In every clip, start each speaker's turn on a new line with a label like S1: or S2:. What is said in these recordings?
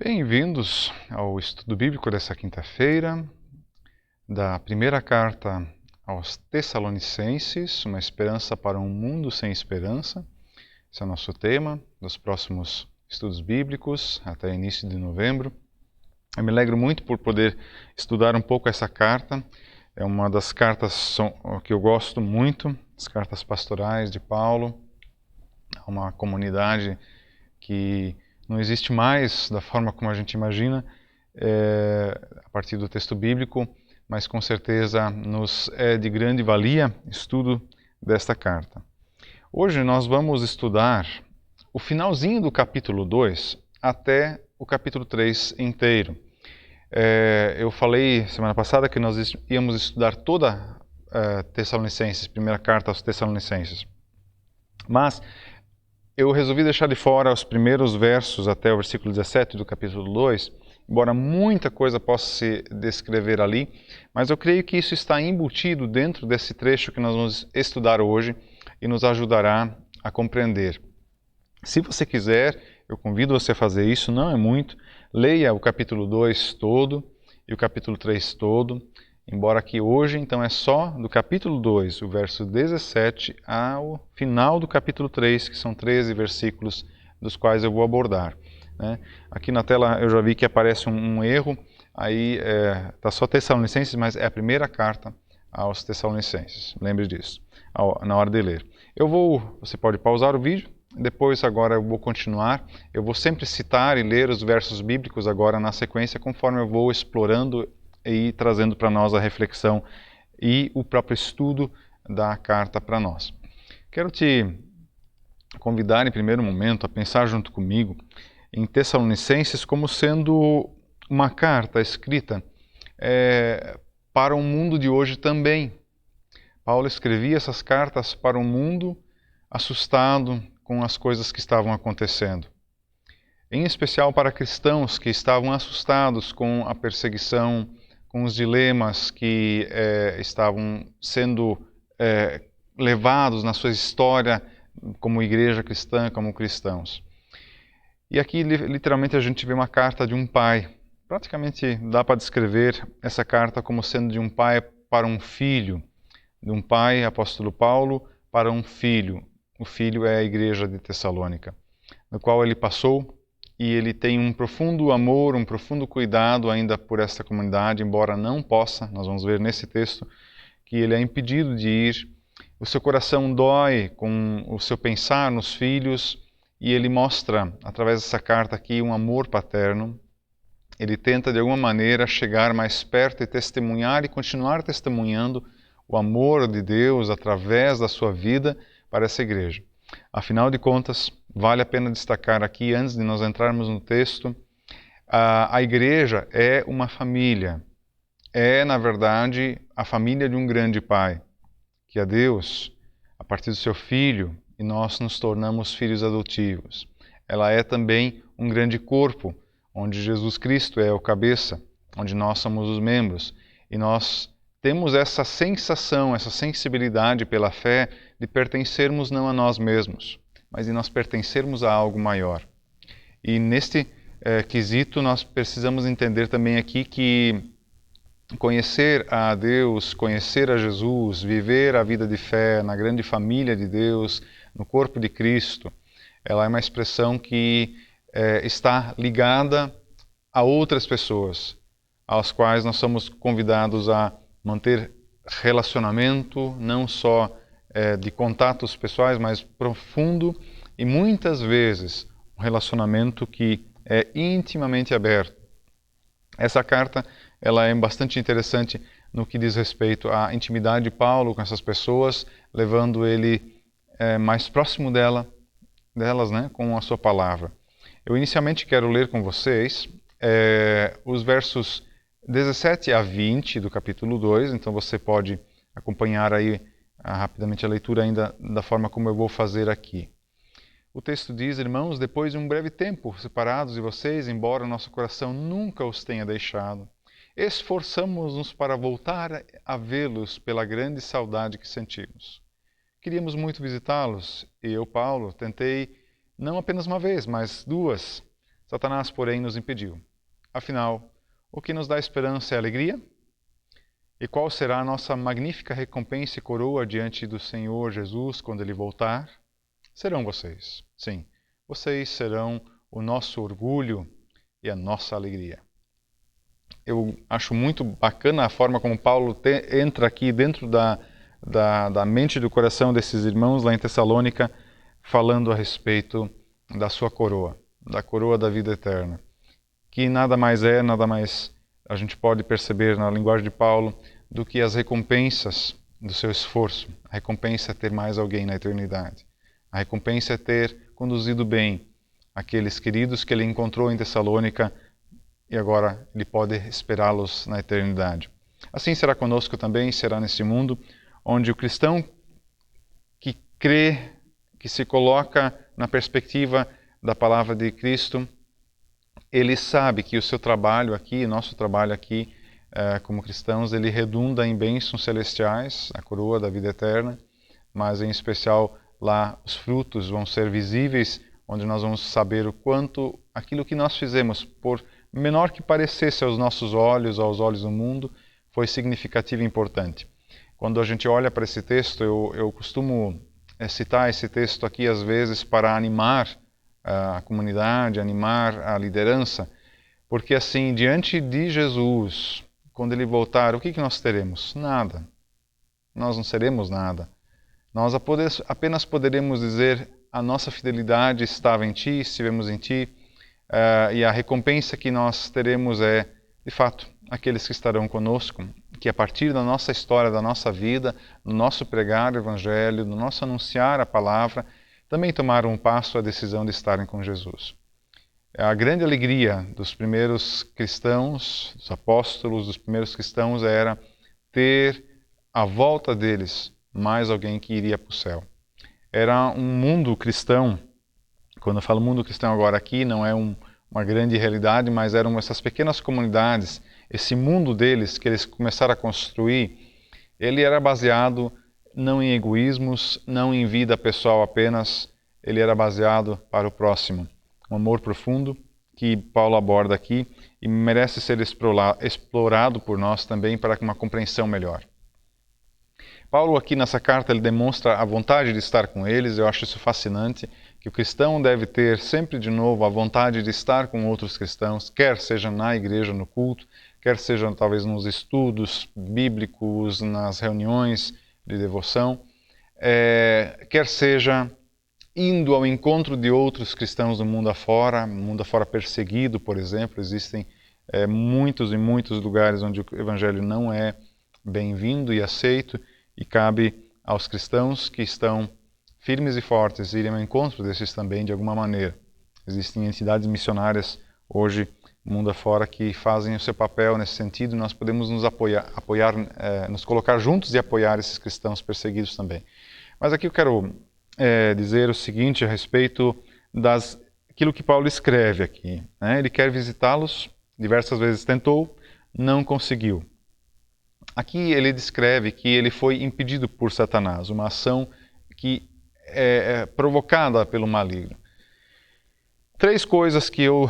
S1: Bem-vindos ao estudo bíblico dessa quinta-feira, da primeira carta aos Tessalonicenses, uma esperança para um mundo sem esperança. Esse é o nosso tema dos próximos estudos bíblicos, até início de novembro. Eu me alegro muito por poder estudar um pouco essa carta. É uma das cartas que eu gosto muito, as cartas pastorais de Paulo. É uma comunidade que não existe mais da forma como a gente imagina, a partir do texto bíblico, mas com certeza nos é de grande valia estudo desta carta. Hoje nós vamos estudar o finalzinho do capítulo 2 até o capítulo 3 inteiro. Eu falei semana passada que nós íamos estudar toda Tessalonicenses, primeira carta aos Tessalonicenses, mas eu resolvi deixar de fora os primeiros versos até o versículo 17 do capítulo 2, embora muita coisa possa se descrever ali, mas eu creio que isso está embutido dentro desse trecho que nós vamos estudar hoje e nos ajudará a compreender. Se você quiser, eu convido você a fazer isso, não é muito, leia o capítulo 2 todo e o capítulo 3 todo, embora aqui hoje, então, é só do capítulo 2, o verso 17, ao final do capítulo 3, que são 13 versículos dos quais eu vou abordar. Aqui na tela eu já vi que aparece um erro, aí está só Tessalonicenses, mas é a primeira carta aos Tessalonicenses, lembre disso, na hora de ler. Você pode pausar o vídeo, depois agora eu vou continuar, eu vou sempre citar e ler os versos bíblicos agora na sequência, conforme eu vou explorando e trazendo para nós a reflexão e o próprio estudo da carta para nós. Quero te convidar em primeiro momento a pensar junto comigo em Tessalonicenses como sendo uma carta escrita para o mundo de hoje também. Paulo escrevia essas cartas para um mundo assustado com as coisas que estavam acontecendo. Em especial para cristãos que estavam assustados com a perseguição, com os dilemas que estavam sendo levados na sua história como igreja cristã, como cristãos. E aqui, literalmente, a gente vê uma carta de um pai. Praticamente dá para descrever essa carta como sendo de um pai para um filho. De um pai, apóstolo Paulo, para um filho. O filho é a igreja de Tessalônica, no qual ele passou. E ele tem um profundo amor, um profundo cuidado ainda por esta comunidade, embora não possa, nós vamos ver nesse texto, que ele é impedido de ir. O seu coração dói com o seu pensar nos filhos, e ele mostra, através dessa carta aqui, um amor paterno. Ele tenta, de alguma maneira, chegar mais perto e testemunhar e continuar testemunhando o amor de Deus através da sua vida para essa igreja. Afinal de contas, vale a pena destacar aqui, antes de nós entrarmos no texto, a igreja é uma família. É, na verdade, a família de um grande pai, que é Deus, a partir do seu Filho, e nós nos tornamos filhos adotivos. Ela é também um grande corpo, onde Jesus Cristo é o cabeça, onde nós somos os membros, e nós temos essa sensação, essa sensibilidade pela fé de pertencermos não a nós mesmos, mas de nós pertencermos a algo maior. E neste quesito nós precisamos entender também aqui que conhecer a Deus, conhecer a Jesus, viver a vida de fé na grande família de Deus, no corpo de Cristo, ela é uma expressão que está ligada a outras pessoas, às quais nós somos convidados a manter relacionamento, não só de contatos pessoais, mas profundo e muitas vezes um relacionamento que é intimamente aberto. Essa carta ela é bastante interessante no que diz respeito à intimidade de Paulo com essas pessoas, levando ele mais próximo delas, com a sua palavra. Eu inicialmente quero ler com vocês os versos 17 a 20 do capítulo 2, então você pode acompanhar aí rapidamente a leitura ainda da forma como eu vou fazer aqui. O texto diz: Irmãos, depois de um breve tempo separados de vocês, embora nosso coração nunca os tenha deixado, esforçamo-nos para voltar a vê-los pela grande saudade que sentimos. Queríamos muito visitá-los, e eu, Paulo, tentei não apenas uma vez, mas duas, Satanás, porém, nos impediu. Afinal, o que nos dá esperança é alegria? E qual será a nossa magnífica recompensa e coroa diante do Senhor Jesus quando Ele voltar? Serão vocês. Sim, vocês serão o nosso orgulho e a nossa alegria. Eu acho muito bacana a forma como Paulo entra aqui dentro da mente e do coração desses irmãos lá em Tessalônica, falando a respeito da sua coroa, da coroa da vida eterna, que nada mais a gente pode perceber na linguagem de Paulo, do que as recompensas do seu esforço. A recompensa é ter mais alguém na eternidade. A recompensa é ter conduzido bem aqueles queridos que ele encontrou em Tessalônica e agora ele pode esperá-los na eternidade. Assim será conosco também, será nesse mundo, onde o cristão que crê, que se coloca na perspectiva da palavra de Cristo, ele sabe que o seu trabalho aqui, nosso trabalho aqui, como cristãos, ele redunda em bênçãos celestiais, a coroa da vida eterna, mas em especial lá os frutos vão ser visíveis, onde nós vamos saber o quanto aquilo que nós fizemos, por menor que parecesse aos nossos olhos, aos olhos do mundo, foi significativo e importante. Quando a gente olha para esse texto, eu costumo citar esse texto aqui às vezes para animar a comunidade, animar a liderança, porque assim, diante de Jesus, quando Ele voltar, o que nós teremos? Nada. Nós não seremos nada. Nós apenas poderemos dizer a nossa fidelidade estava em Ti, estivemos em Ti, e a recompensa que nós teremos é, de fato, aqueles que estarão conosco, que a partir da nossa história, da nossa vida, no nosso pregar o Evangelho, no nosso anunciar a palavra, também tomaram um passo a decisão de estarem com Jesus. A grande alegria dos primeiros cristãos, dos apóstolos, dos primeiros cristãos, era ter à volta deles mais alguém que iria para o céu. Era um mundo cristão, quando eu falo mundo cristão agora aqui, não é uma grande realidade, mas eram essas pequenas comunidades, esse mundo deles que eles começaram a construir, ele era baseado não em egoísmos, não em vida pessoal apenas, ele era baseado para o próximo. Um amor profundo que Paulo aborda aqui e merece ser explorado por nós também para uma compreensão melhor. Paulo aqui nessa carta ele demonstra a vontade de estar com eles, eu acho isso fascinante, que o cristão deve ter sempre de novo a vontade de estar com outros cristãos, quer seja na igreja, no culto, quer seja talvez nos estudos bíblicos, nas reuniões de devoção, quer seja indo ao encontro de outros cristãos do mundo afora perseguido, por exemplo. Existem muitos e muitos lugares onde o evangelho não é bem-vindo e aceito, e cabe aos cristãos que estão firmes e fortes irem ao encontro desses também de alguma maneira. Existem entidades missionárias hoje, mundo afora, que fazem o seu papel nesse sentido, e nós podemos nos apoiar, nos colocar juntos e apoiar esses cristãos perseguidos também. Mas aqui eu quero dizer o seguinte a respeito daquilo que Paulo escreve aqui. Né? Ele quer visitá-los, diversas vezes tentou, não conseguiu. Aqui ele descreve que ele foi impedido por Satanás, uma ação que é provocada pelo maligno. 3 coisas que eu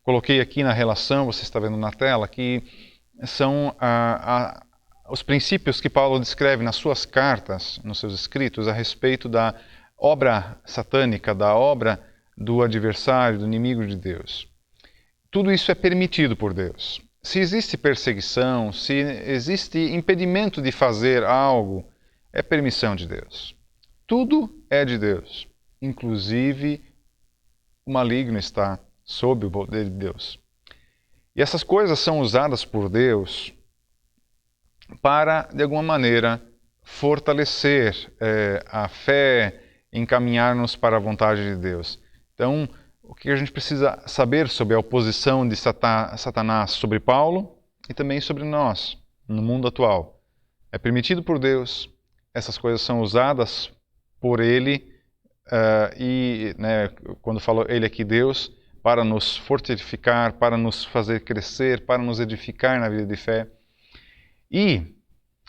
S1: coloquei aqui na relação, você está vendo na tela, que são os princípios que Paulo descreve nas suas cartas, nos seus escritos, a respeito da obra satânica, da obra do adversário, do inimigo de Deus. Tudo isso é permitido por Deus. Se existe perseguição, se existe impedimento de fazer algo, é permissão de Deus. Tudo é de Deus, inclusive o maligno está sob o poder de Deus. E essas coisas são usadas por Deus para, de alguma maneira, fortalecer a fé, encaminhar-nos para a vontade de Deus. Então, o que a gente precisa saber sobre a oposição de Satanás sobre Paulo e também sobre nós, no mundo atual. É permitido por Deus, essas coisas são usadas por Ele, quando falo Ele aqui, Deus, para nos fortificar, para nos fazer crescer, para nos edificar na vida de fé. E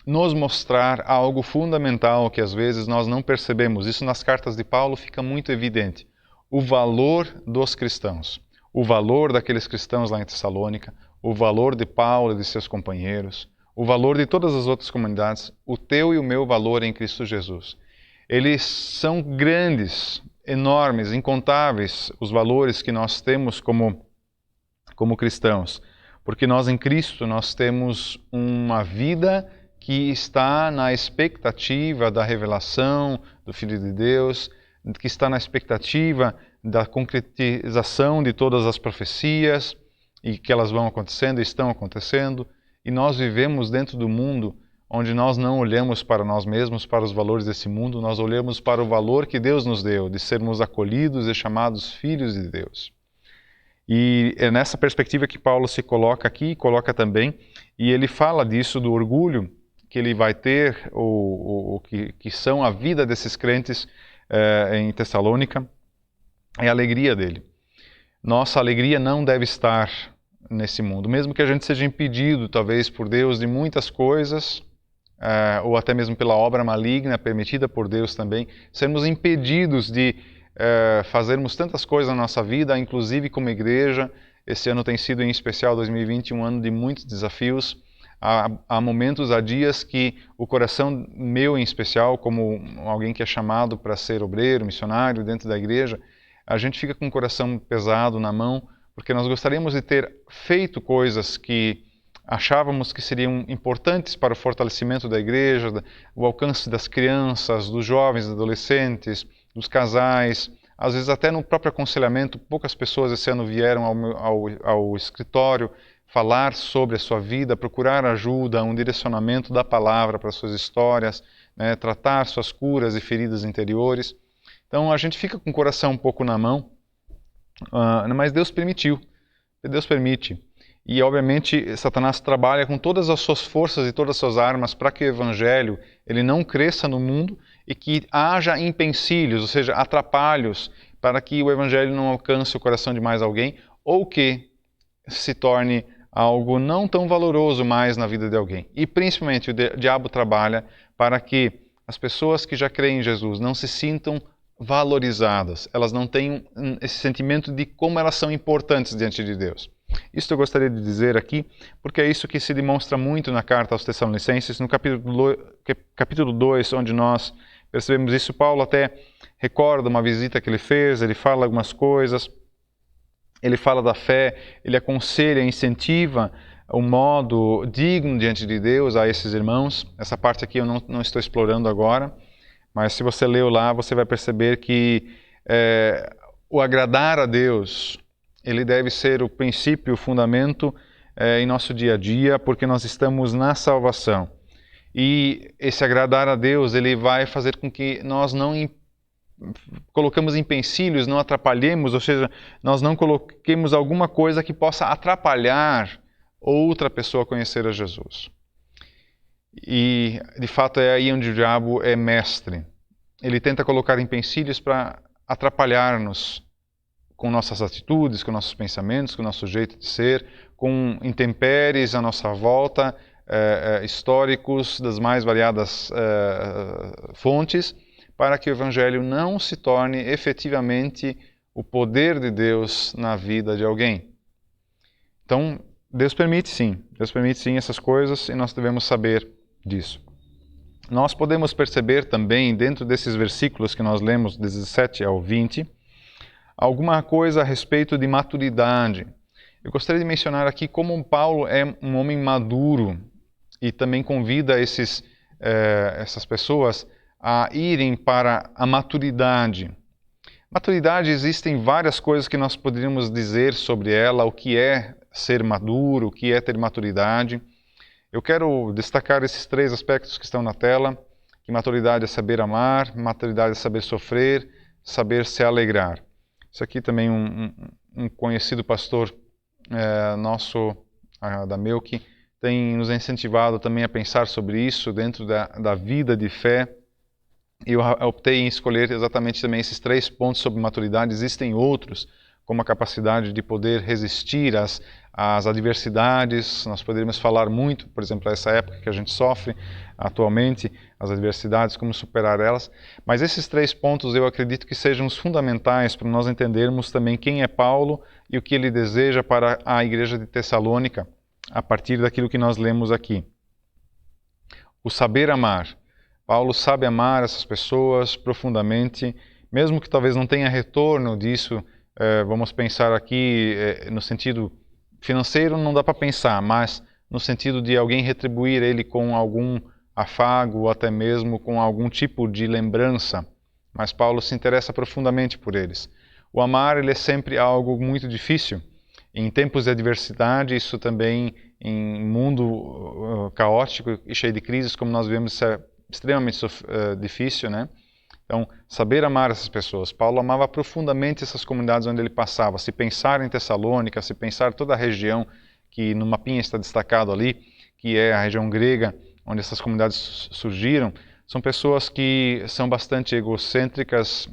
S1: nos mostrar algo fundamental que às vezes nós não percebemos. Isso nas cartas de Paulo fica muito evidente. o valor dos cristãos, o valor daqueles cristãos lá em Tessalônica, o valor de Paulo e de seus companheiros, o valor de todas as outras comunidades, o teu e o meu valor em Cristo Jesus. Eles são grandes, enormes, incontáveis os valores que nós temos como cristãos, porque nós em Cristo nós temos uma vida que está na expectativa da revelação do Filho de Deus, que está na expectativa da concretização de todas as profecias e que elas vão acontecendo e estão acontecendo, e nós vivemos dentro do mundo onde nós não olhamos para nós mesmos, para os valores desse mundo, nós olhamos para o valor que Deus nos deu, de sermos acolhidos e chamados filhos de Deus. E é nessa perspectiva que Paulo se coloca aqui, coloca também, e ele fala disso, do orgulho que ele vai ter, ou que são a vida desses crentes em Tessalônica, é a alegria dele. Nossa alegria não deve estar nesse mundo, mesmo que a gente seja impedido, talvez por Deus, de muitas coisas, ou até mesmo pela obra maligna permitida por Deus também, sermos impedidos de fazermos tantas coisas na nossa vida, inclusive como igreja. Esse ano tem sido, em especial 2020, um ano de muitos desafios. Há momentos, há dias que o coração meu em especial, como alguém que é chamado para ser obreiro, missionário dentro da igreja, a gente fica com o coração pesado na mão, porque nós gostaríamos de ter feito coisas que achávamos que seriam importantes para o fortalecimento da igreja, o alcance das crianças, dos jovens, dos adolescentes, dos casais. Às vezes até no próprio aconselhamento, poucas pessoas esse ano vieram ao escritório falar sobre a sua vida, procurar ajuda, um direcionamento da palavra para suas histórias, né, tratar suas curas e feridas interiores. Então a gente fica com o coração um pouco na mão, mas Deus permitiu, Deus permite. E obviamente Satanás trabalha com todas as suas forças e todas as suas armas para que o evangelho ele não cresça no mundo e que haja empecilhos, ou seja, atrapalhos, para que o evangelho não alcance o coração de mais alguém, ou que se torne algo não tão valoroso mais na vida de alguém. E principalmente o diabo trabalha para que as pessoas que já creem em Jesus não se sintam valorizadas, elas não tenham esse sentimento de como elas são importantes diante de Deus. Isso eu gostaria de dizer aqui, porque é isso que se demonstra muito na carta aos Tessalonicenses, no capítulo 2, onde nós percebemos isso. Paulo até recorda uma visita que ele fez, ele fala algumas coisas, ele fala da fé, ele aconselha, incentiva um modo digno diante de Deus a esses irmãos. Essa parte aqui eu não estou explorando agora, mas se você leu lá, você vai perceber que o agradar a Deus, ele deve ser o princípio, o fundamento em nosso dia a dia, porque nós estamos na salvação. E esse agradar a Deus, ele vai fazer com que nós não colocamos empecilhos, não atrapalhemos, ou seja, nós não coloquemos alguma coisa que possa atrapalhar outra pessoa a conhecer a Jesus. E, de fato, é aí onde o diabo é mestre. Ele tenta colocar empecilhos para atrapalhar-nos com nossas atitudes, com nossos pensamentos, com nosso jeito de ser, com intempéries à nossa volta, históricos das mais variadas fontes, para que o Evangelho não se torne efetivamente o poder de Deus na vida de alguém. Então, Deus permite sim essas coisas e nós devemos saber disso. Nós podemos perceber também, dentro desses versículos que nós lemos, 17 ao 20, alguma coisa a respeito de maturidade. Eu gostaria de mencionar aqui como Paulo é um homem maduro e também convida essas pessoas a irem para a maturidade. Maturidade, existem várias coisas que nós poderíamos dizer sobre ela, o que é ser maduro, o que é ter maturidade. Eu quero destacar esses 3 aspectos que estão na tela, que maturidade é saber amar, maturidade é saber sofrer, saber se alegrar. Isso aqui também um conhecido pastor nosso, da Melk, tem nos incentivado também a pensar sobre isso dentro da vida de fé. Eu optei em escolher exatamente também esses 3 pontos sobre maturidade. Existem outros, como a capacidade de poder resistir às adversidades. Nós poderíamos falar muito, por exemplo, essa época que a gente sofre atualmente, as adversidades, como superar elas. Mas esses 3 pontos eu acredito que sejam os fundamentais para nós entendermos também quem é Paulo e o que ele deseja para a igreja de Tessalônica, a partir daquilo que nós lemos aqui. O saber amar. Paulo sabe amar essas pessoas profundamente, mesmo que talvez não tenha retorno disso. Vamos pensar aqui no sentido financeiro, não dá para pensar, mas no sentido de alguém retribuir ele com algum afago, ou até mesmo com algum tipo de lembrança. Mas Paulo se interessa profundamente por eles. O amar, ele é sempre algo muito difícil. Em tempos de adversidade, isso também, em um mundo caótico e cheio de crises, como nós vemos, isso é extremamente difícil, né? Então, saber amar essas pessoas. Paulo amava profundamente essas comunidades onde ele passava. Se pensar em Tessalônica, se pensar toda a região que no mapinha está destacado ali, que é a região grega, onde essas comunidades surgiram, são pessoas que são bastante egocêntricas,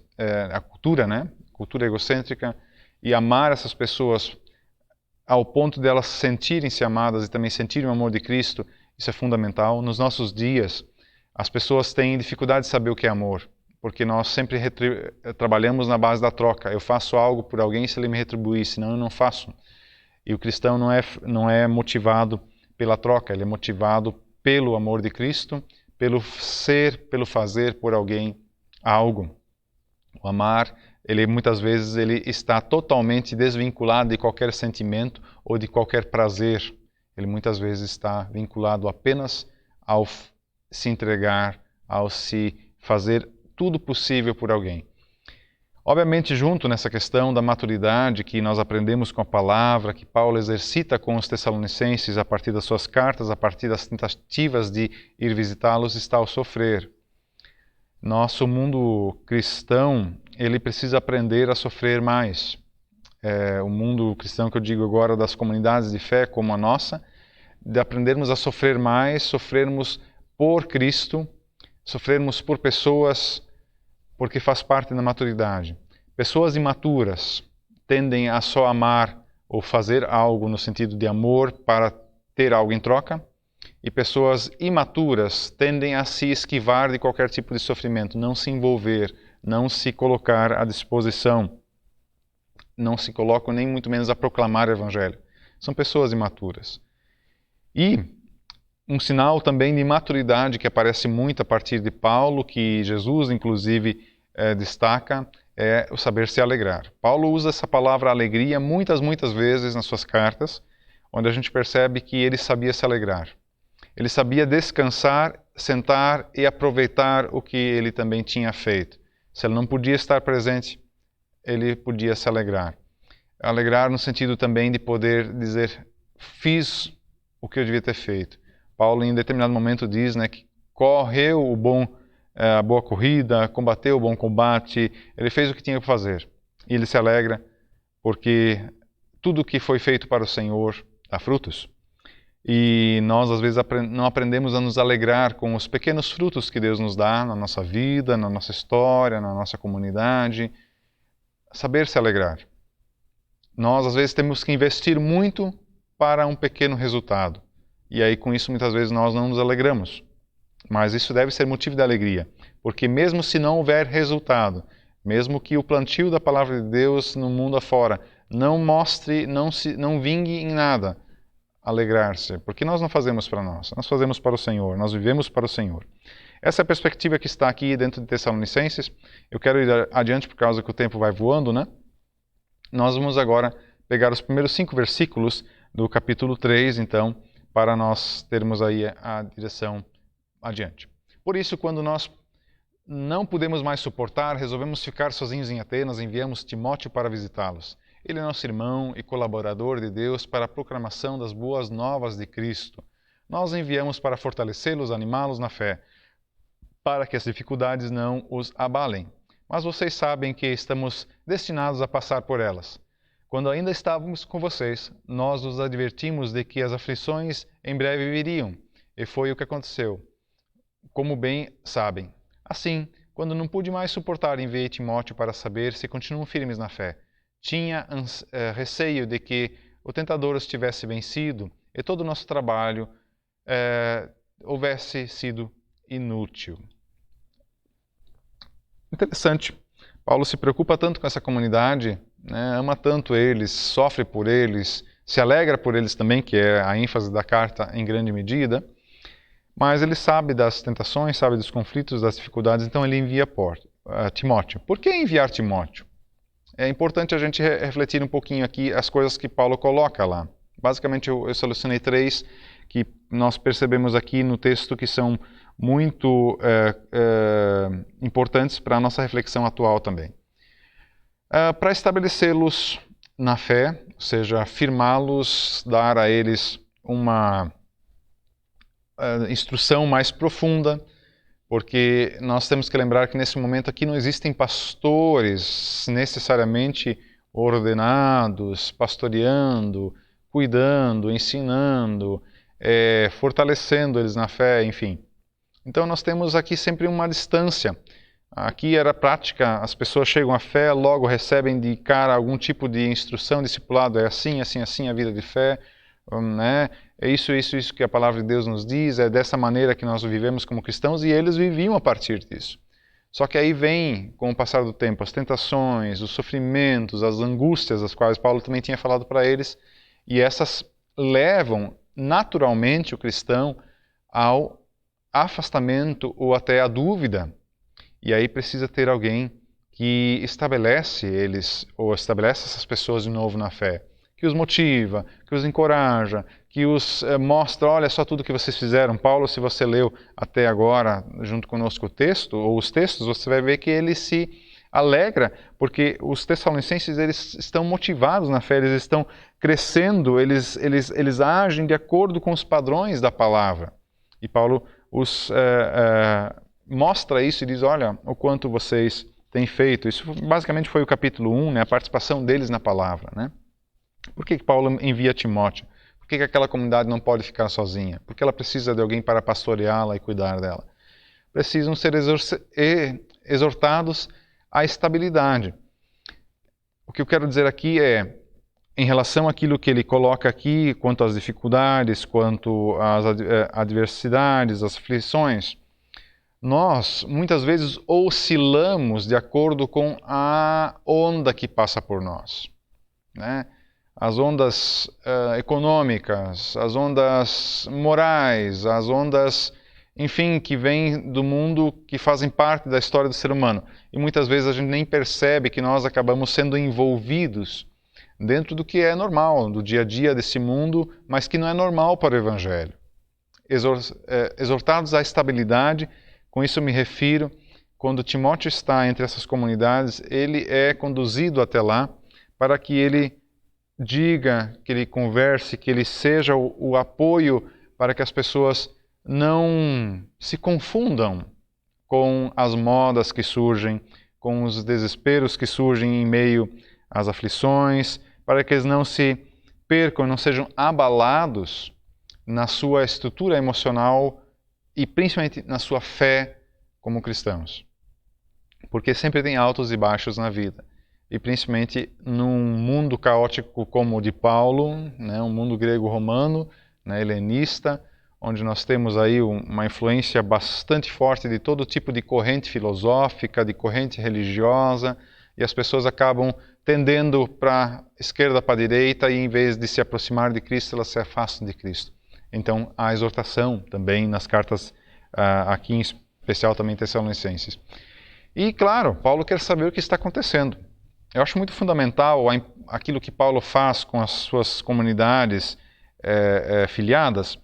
S1: a cultura, né? Cultura egocêntrica, e amar essas pessoas ao ponto de elas sentirem-se amadas e também sentirem o amor de Cristo, isso é fundamental. Nos nossos dias, as pessoas têm dificuldade de saber o que é amor, porque nós sempre trabalhamos na base da troca. Eu faço algo por alguém se ele me retribuir, senão eu não faço. E o cristão não é motivado pela troca, ele é motivado pelo amor de Cristo, pelo ser, pelo fazer por alguém algo. O amar, muitas vezes ele está totalmente desvinculado de qualquer sentimento ou de qualquer prazer. Ele muitas vezes está vinculado apenas ao se entregar, ao se fazer tudo possível por alguém. Obviamente, junto nessa questão da maturidade que nós aprendemos com a palavra, que Paulo exercita com os Tessalonicenses a partir das suas cartas, a partir das tentativas de ir visitá-los, está o sofrer. Nosso mundo cristão, ele precisa aprender a sofrer mais. O mundo cristão que eu digo agora das comunidades de fé como a nossa, de aprendermos a sofrer mais, sofrermos por Cristo, sofrermos por pessoas, porque faz parte da maturidade. Pessoas imaturas tendem a só amar ou fazer algo no sentido de amor para ter algo em troca, e pessoas imaturas tendem a se esquivar de qualquer tipo de sofrimento, não se envolver, não se colocar à disposição, não se colocam nem muito menos a proclamar o Evangelho. São pessoas imaturas. E um sinal também de maturidade que aparece muito a partir de Paulo, que Jesus inclusive destaca, é o saber se alegrar. Paulo usa essa palavra alegria muitas vezes nas suas cartas, onde a gente percebe que ele sabia se alegrar. Ele sabia descansar, sentar e aproveitar o que ele também tinha feito. Se ele não podia estar presente, ele podia se alegrar. Alegrar no sentido também de poder dizer, fiz o que eu devia ter feito. Paulo, em determinado momento, diz, né, que correu a boa corrida, combateu o bom combate, ele fez o que tinha que fazer. E ele se alegra porque tudo que foi feito para o Senhor dá frutos. E nós, às vezes, não aprendemos a nos alegrar com os pequenos frutos que Deus nos dá na nossa vida, na nossa história, na nossa comunidade. Saber se alegrar. Nós, às vezes, temos que investir muito para um pequeno resultado. E aí, com isso, muitas vezes, nós não nos alegramos. Mas isso deve ser motivo de alegria. Porque mesmo se não houver resultado, mesmo que o plantio da palavra de Deus no mundo afora não mostre, não vingue em nada, alegrar-se. Porque nós não fazemos para nós fazemos para o Senhor, nós vivemos para o Senhor. Essa é a perspectiva que está aqui dentro de Tessalonicenses. Eu quero ir adiante por causa que o tempo vai voando, né? Nós vamos agora pegar os primeiros 5 versículos do capítulo 3, então, para nós termos aí a direção adiante. Por isso, quando nós não podemos mais suportar, resolvemos ficar sozinhos em Atenas, enviamos Timóteo para visitá-los. Ele é nosso irmão e colaborador de Deus para a proclamação das boas novas de Cristo. Nós enviamos para fortalecê-los, animá-los na fé, para que as dificuldades não os abalem. Mas vocês sabem que estamos destinados a passar por elas. Quando ainda estávamos com vocês, nós os advertimos de que as aflições em breve viriam, e foi o que aconteceu, como bem sabem. Assim, quando não pude mais suportar, enviei Timóteo para saber se continuam firmes na fé. tinha receio de que o tentador estivesse vencido e todo o nosso trabalho houvesse sido inútil. Interessante. Paulo se preocupa tanto com essa comunidade, né, ama tanto eles, sofre por eles, se alegra por eles também, que é a ênfase da carta em grande medida, mas ele sabe das tentações, sabe dos conflitos, das dificuldades, então ele envia Timóteo. Por que enviar Timóteo? É importante a gente refletir um pouquinho aqui as coisas que Paulo coloca lá. Basicamente eu selecionei 3 que nós percebemos aqui no texto que são muito importantes para a nossa reflexão atual também. Para estabelecê-los na fé, ou seja, firmá-los, dar a eles uma instrução mais profunda, porque nós temos que lembrar que nesse momento aqui não existem pastores necessariamente ordenados, pastoreando, cuidando, ensinando, fortalecendo eles na fé, enfim. Então nós temos aqui sempre uma distância. Aqui era prática, as pessoas chegam à fé, logo recebem de cara algum tipo de instrução, discipulado, é assim, assim, assim a vida de fé, né? É isso que a palavra de Deus nos diz, é dessa maneira que nós vivemos como cristãos, e eles viviam a partir disso. Só que aí vem, com o passar do tempo, as tentações, os sofrimentos, as angústias, das quais Paulo também tinha falado para eles, e essas levam naturalmente o cristão ao afastamento ou até à dúvida. E aí precisa ter alguém que estabelece eles, ou estabelece essas pessoas de novo na fé, que os motiva, que os encoraja, que os mostra, olha só tudo que vocês fizeram. Paulo, se você leu até agora, junto conosco o texto, ou os textos, você vai ver que ele se alegra, porque os tessalonicenses eles estão motivados na fé, eles estão crescendo, eles agem de acordo com os padrões da palavra. E Paulo os mostra isso e diz, olha, o quanto vocês têm feito. Isso basicamente foi o capítulo 1, né, a participação deles na palavra. Né? Por que Paulo envia Timóteo? Por que aquela comunidade não pode ficar sozinha? Porque ela precisa de alguém para pastoreá-la e cuidar dela. Precisam ser exortados à estabilidade. O que eu quero dizer aqui é, em relação àquilo que ele coloca aqui, quanto às dificuldades, quanto às adversidades, às aflições, nós muitas vezes oscilamos de acordo com a onda que passa por nós, né? As ondas econômicas, as ondas morais, as ondas, enfim, que vêm do mundo, que fazem parte da história do ser humano. E muitas vezes a gente nem percebe que nós acabamos sendo envolvidos dentro do que é normal, do dia a dia desse mundo, mas que não é normal para o Evangelho. Exortados à estabilidade, com isso me refiro, quando Timóteo está entre essas comunidades, ele é conduzido até lá para que ele diga, que ele converse, que ele seja o apoio para que as pessoas não se confundam com as modas que surgem, com os desesperos que surgem em meio às aflições, para que eles não se percam, não sejam abalados na sua estrutura emocional e principalmente na sua fé como cristãos. Porque sempre tem altos e baixos na vida. E principalmente num mundo caótico como o de Paulo, né, um mundo grego-romano, né, helenista, onde nós temos aí uma influência bastante forte de todo tipo de corrente filosófica, de corrente religiosa, e as pessoas acabam tendendo para a esquerda, para a direita, e em vez de se aproximar de Cristo, elas se afastam de Cristo. Então, há exortação também nas cartas, aqui em especial também Tessalonicenses. E, claro, Paulo quer saber o que está acontecendo. Eu acho muito fundamental aquilo que Paulo faz com as suas comunidades filiadas.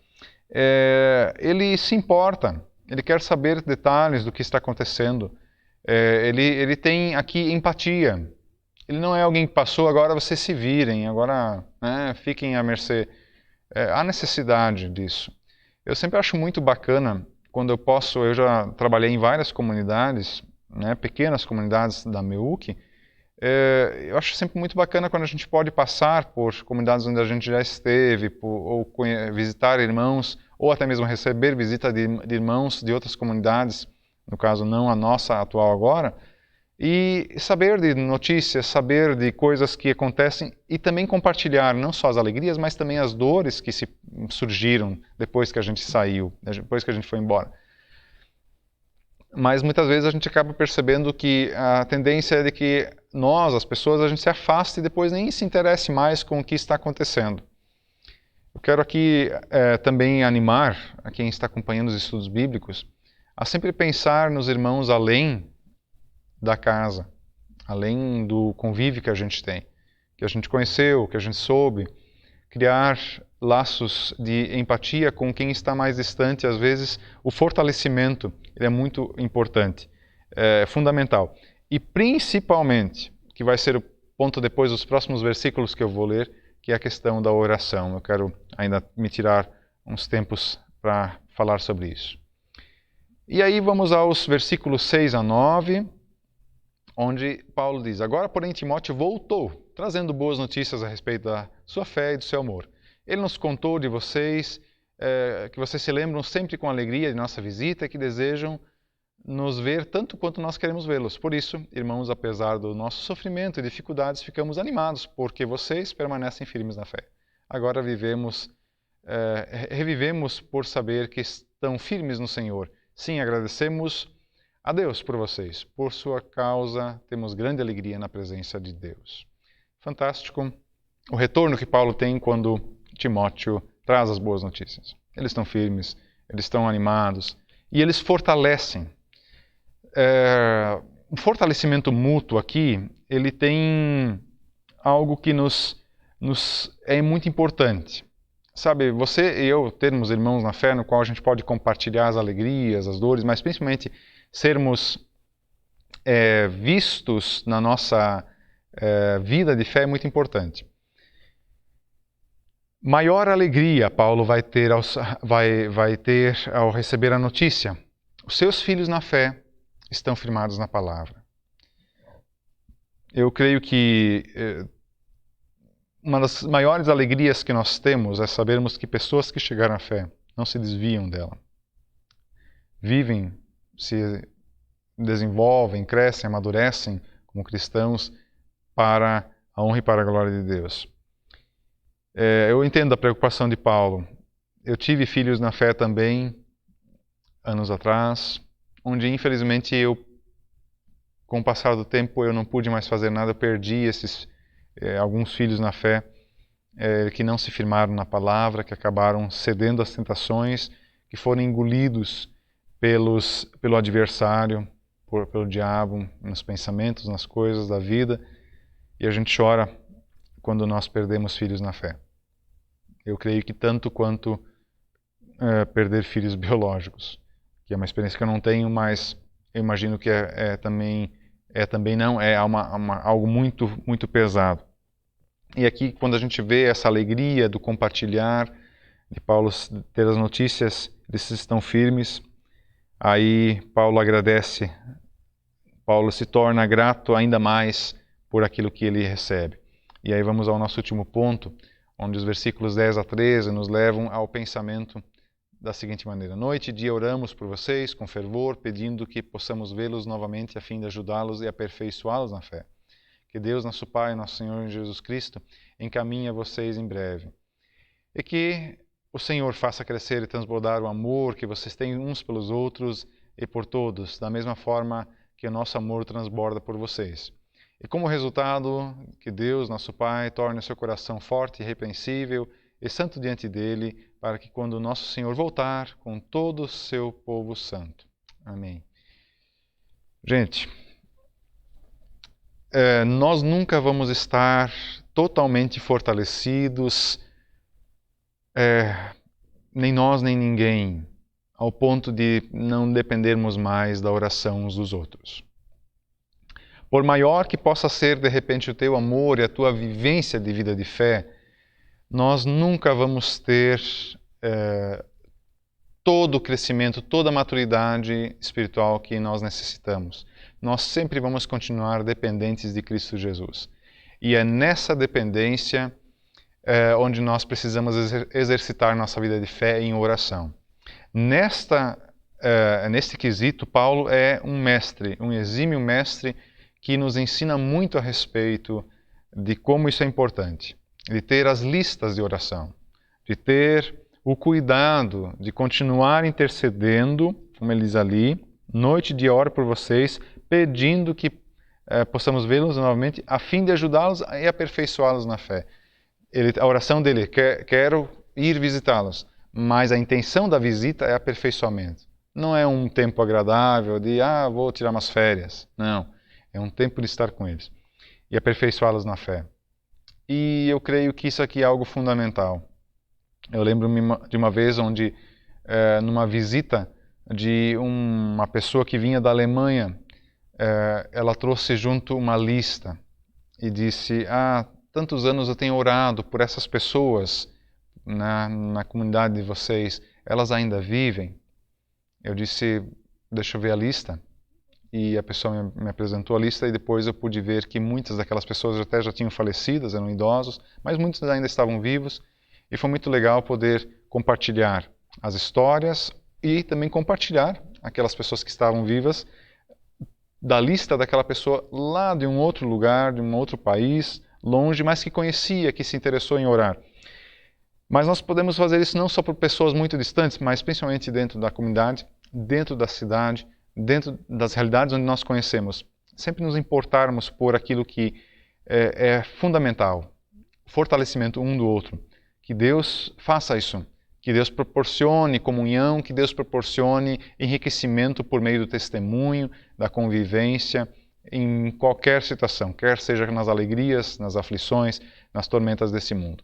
S1: Ele se importa, ele quer saber detalhes do que está acontecendo. Ele tem aqui empatia. Ele não é alguém que passou, agora vocês se virem, agora fiquem à mercê. Há necessidade disso. Eu sempre acho muito bacana quando eu já trabalhei em várias comunidades, né, pequenas comunidades da MEUC. Eu acho sempre muito bacana quando a gente pode passar por comunidades onde a gente já esteve, ou visitar irmãos, ou até mesmo receber visita de irmãos de outras comunidades, no caso não a nossa atual agora, E saber de notícias, saber de coisas que acontecem e também compartilhar não só as alegrias, mas também as dores que surgiram depois que a gente saiu, depois que a gente foi embora. Mas muitas vezes a gente acaba percebendo que a tendência é de que nós, as pessoas, a gente se afaste e depois nem se interesse mais com o que está acontecendo. Eu quero aqui também animar a quem está acompanhando os estudos bíblicos a sempre pensar nos irmãos além da casa, além do convívio que a gente tem, que a gente conheceu, que a gente soube, criar laços de empatia com quem está mais distante. Às vezes o fortalecimento ele é muito importante, é fundamental. E principalmente, que vai ser o ponto depois dos próximos versículos que eu vou ler, que é a questão da oração. Eu quero ainda me tirar uns tempos para falar sobre isso. E aí vamos aos versículos 6 a 9, onde Paulo diz: Agora, porém, Timóteo voltou, trazendo boas notícias a respeito da sua fé e do seu amor. Ele nos contou de vocês, que vocês se lembram sempre com alegria de nossa visita e que desejam nos ver tanto quanto nós queremos vê-los. Por isso, irmãos, apesar do nosso sofrimento e dificuldades, ficamos animados, porque vocês permanecem firmes na fé. Agora revivemos por saber que estão firmes no Senhor. Sim, agradecemos a Deus por vocês. Por sua causa, temos grande alegria na presença de Deus. Fantástico o retorno que Paulo tem quando Timóteo traz as boas notícias. Eles estão firmes, eles estão animados e eles fortalecem. O fortalecimento mútuo aqui, ele tem algo que nos é muito importante. Sabe, você e eu termos irmãos na fé no qual a gente pode compartilhar as alegrias, as dores, mas principalmente sermos vistos na nossa vida de fé é muito importante. Maior alegria Paulo vai ter ao receber a notícia. Os seus filhos na fé estão firmados na palavra. Eu creio que uma das maiores alegrias que nós temos é sabermos que pessoas que chegaram à fé não se desviam dela. Vivem, se desenvolvem, crescem, amadurecem como cristãos para a honra e para a glória de Deus. Eu entendo a preocupação de Paulo. Eu tive filhos na fé também, anos atrás, onde infelizmente com o passar do tempo eu não pude mais fazer nada, eu perdi alguns filhos na fé que não se firmaram na palavra, que acabaram cedendo às tentações, que foram engolidos pelo adversário, pelo diabo, nos pensamentos, nas coisas da vida, e a gente chora quando nós perdemos filhos na fé. Eu creio que tanto quanto perder filhos biológicos, que é uma experiência que eu não tenho, mas eu imagino que algo muito, muito pesado. E aqui, quando a gente vê essa alegria do compartilhar, de Paulo ter as notícias, eles estão firmes, aí Paulo agradece, Paulo se torna grato ainda mais por aquilo que ele recebe. E aí vamos ao nosso último ponto, onde os versículos 10 a 13 nos levam ao pensamento da seguinte maneira: Noite e dia oramos por vocês com fervor, pedindo que possamos vê-los novamente a fim de ajudá-los e aperfeiçoá-los na fé. Que Deus, nosso Pai, nosso Senhor Jesus Cristo, encaminhe a vocês em breve. E que o Senhor faça crescer e transbordar o amor que vocês têm uns pelos outros e por todos, da mesma forma que o nosso amor transborda por vocês. E como resultado, que Deus, nosso Pai, torne o seu coração forte e irrepreensível e santo diante dele, para que quando o nosso Senhor voltar com todo o seu povo santo. Amém. Gente, nós nunca vamos estar totalmente fortalecidos, nem nós nem ninguém, ao ponto de não dependermos mais da oração uns dos outros. Por maior que possa ser de repente o teu amor e a tua vivência de vida de fé, nós nunca vamos ter todo o crescimento, toda a maturidade espiritual que nós necessitamos. Nós sempre vamos continuar dependentes de Cristo Jesus. E é nessa dependência onde nós precisamos exercitar nossa vida de fé em oração. Neste quesito, Paulo é um mestre, um exímio mestre, que nos ensina muito a respeito de como isso é importante, de ter as listas de oração, de ter o cuidado de continuar intercedendo, como ele diz ali, noite e dia oro por vocês, pedindo que possamos vê-los novamente, a fim de ajudá-los e aperfeiçoá-los na fé. A oração dele é: quero ir visitá-los, mas a intenção da visita é aperfeiçoamento. Não é um tempo agradável de, vou tirar umas férias. Não, é um tempo de estar com eles e aperfeiçoá-los na fé. E eu creio que isso aqui é algo fundamental. Eu lembro-me de uma vez onde, numa visita de uma pessoa que vinha da Alemanha, ela trouxe junto uma lista e disse: tantos anos eu tenho orado por essas pessoas na comunidade de vocês, elas ainda vivem? Eu disse: deixa eu ver a lista. E a pessoa me apresentou a lista e depois eu pude ver que muitas daquelas pessoas até já tinham falecido, eram idosos, mas muitos ainda estavam vivos. E foi muito legal poder compartilhar as histórias e também compartilhar aquelas pessoas que estavam vivas da lista daquela pessoa lá de um outro lugar, de um outro país, longe, mas que conhecia, que se interessou em orar. Mas nós podemos fazer isso não só por pessoas muito distantes, mas principalmente dentro da comunidade, dentro da cidade, dentro das realidades onde nós conhecemos. Sempre nos importarmos por aquilo que é fundamental, fortalecimento um do outro. Que Deus faça isso, que Deus proporcione comunhão, que Deus proporcione enriquecimento por meio do testemunho, da convivência, em qualquer situação, quer seja nas alegrias, nas aflições, nas tormentas desse mundo.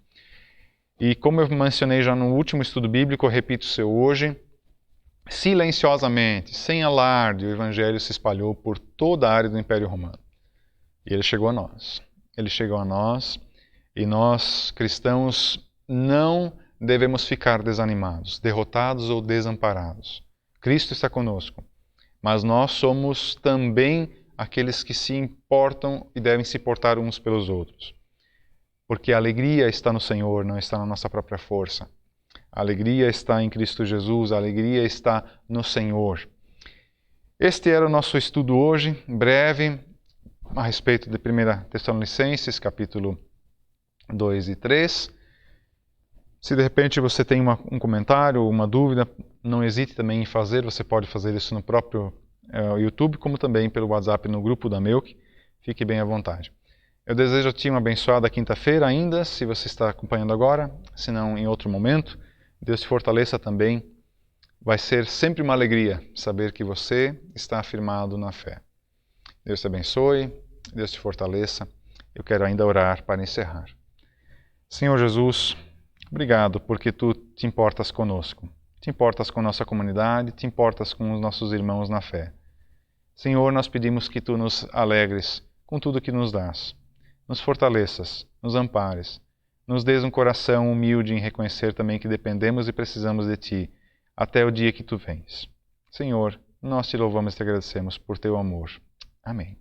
S1: E como eu mencionei já no último estudo bíblico, eu repito o seu hoje, silenciosamente, sem alarde, o Evangelho se espalhou por toda a área do Império Romano. E ele chegou a nós. Ele chegou a nós e nós, cristãos, não devemos ficar desanimados, derrotados ou desamparados. Cristo está conosco, mas nós somos também aqueles que se importam e devem se importar uns pelos outros. Porque a alegria está no Senhor, não está na nossa própria força. A alegria está em Cristo Jesus, a alegria está no Senhor. Este era o nosso estudo hoje, breve, a respeito de 1 Tessalonicenses, capítulo 2 e 3. Se de repente você tem um comentário, uma dúvida, não hesite também em fazer, você pode fazer isso no próprio YouTube, como também pelo WhatsApp no grupo da Melk. Fique bem à vontade. Eu desejo a ti uma abençoada quinta-feira ainda, se você está acompanhando agora, se não em outro momento. Deus te fortaleça também. Vai ser sempre uma alegria saber que você está afirmado na fé. Deus te abençoe, Deus te fortaleça. Eu quero ainda orar para encerrar. Senhor Jesus, obrigado porque Tu te importas conosco. Te importas com nossa comunidade, te importas com os nossos irmãos na fé. Senhor, nós pedimos que Tu nos alegres com tudo que nos dás. Nos fortaleças, nos ampares, nos dês um coração humilde em reconhecer também que dependemos e precisamos de Ti, até o dia que Tu vens. Senhor, nós Te louvamos e Te agradecemos por Teu amor. Amém.